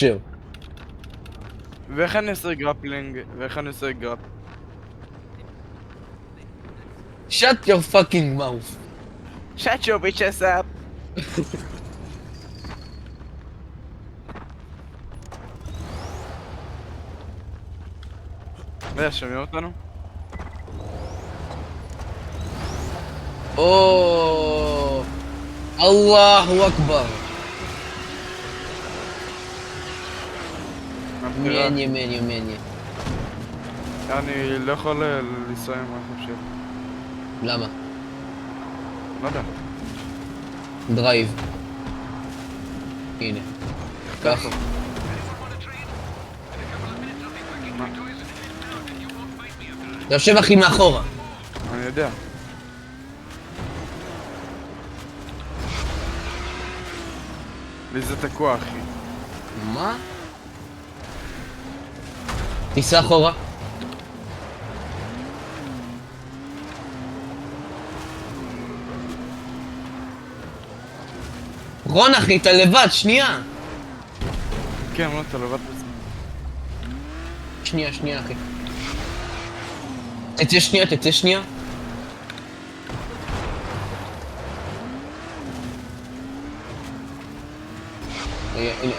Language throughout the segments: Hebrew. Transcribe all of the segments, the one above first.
שיר. ואיך אני עושה גרפלינג? ואיך אני עושה גרפ? Shut your fucking mouth. Shut your bitches up! רגע, שומעים אותנו? או... אללהו אכבר. מהבחירה. מניה. אני לא יכול לנסוע עם הרכב שלי. למה? לא יודע. דרייב. הנה. קח. אתה יושב הכי מאחורה. אני יודע. לי זה תקוע, אחי. מה? תיסע אחורה. רון אחי, אתה לבד, שנייה. כן, לא, אתה לבד בזה. שנייה אחי. תצא שנייה.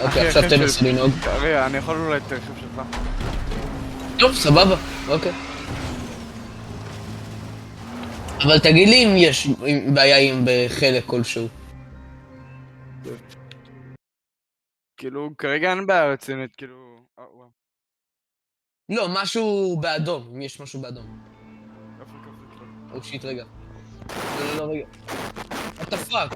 אוקיי, עכשיו תנסה לנהוג. רגע, אני יכול אולי את הרכב שלך. טוב, סבבה, אוקיי. אבל תגיד לי אם יש בעיה עם בחלק כלשהו. כאילו, כרגע אין בעיה רצינית, כאילו... וואו. לא, משהו באדום, אם יש משהו באדום. כפרי. או שיט, רגע. לא, רגע. What the fuck?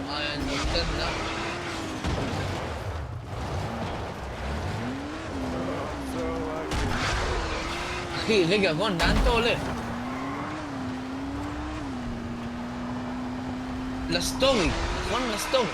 I understand now. אחי, רגע, רון, לאן אתה הולך? לסטורי, נכון? לסטורי.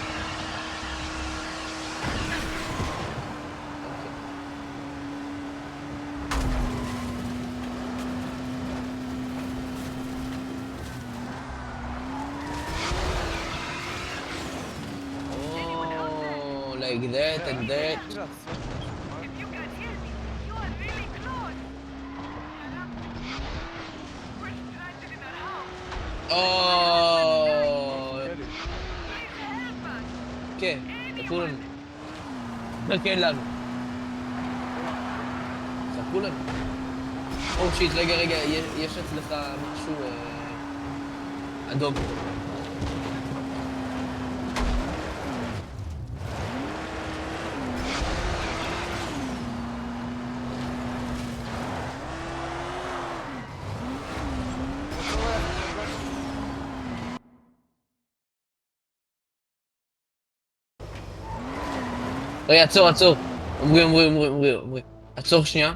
Oh, like that and that. כן, ספרו לנו. כן לנו. ספרו לנו. או שיט, רגע, יש אצלך משהו אדום. רגע, עצור. עמרי. עצור שנייה.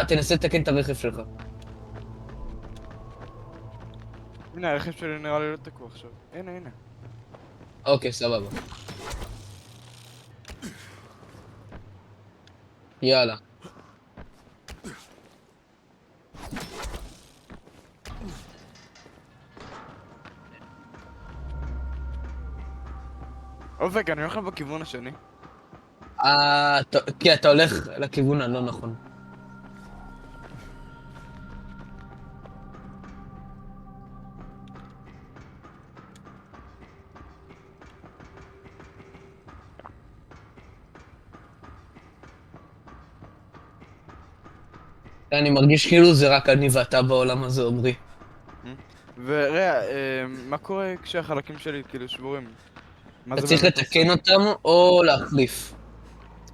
תנסה לתקן את הרכב שלך. הנה, הרכב שלי נראה לי לא תקוע עכשיו. הנה. אוקיי, סבבה. יאללה. אופק, אני הולך בכיוון השני. כן, אתה הולך לכיוון הלא נכון. אני מרגיש כאילו זה רק אני ואתה בעולם הזה, עמרי. וראה, מה קורה כשהחלקים שלי כאילו שבורים? מה אתה זה צריך באמת עושה? לתקן אותם או להחליף.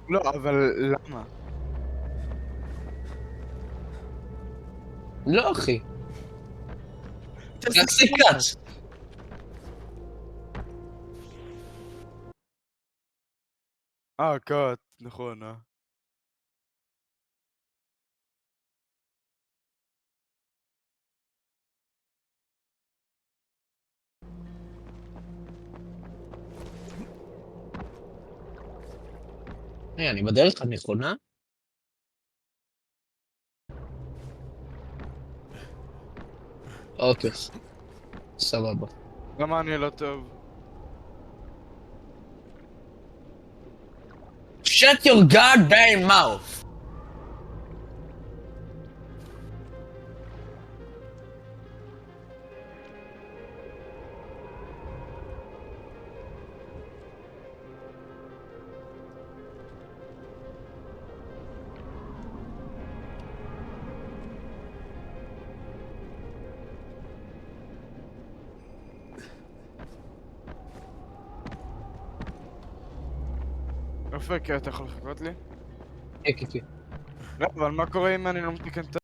לא, אבל למה? לא, אחי. תעשה רק זה קאט. קאט. קאט, נכון, אני בדרך הנכונה? אוקיי, סבבה. למה אני לא טוב? shut your goddamn mouth! אופק, אתה יכול לחכות לי? כן, כן, כן. לא, אבל מה קורה אם אני לא מתקן את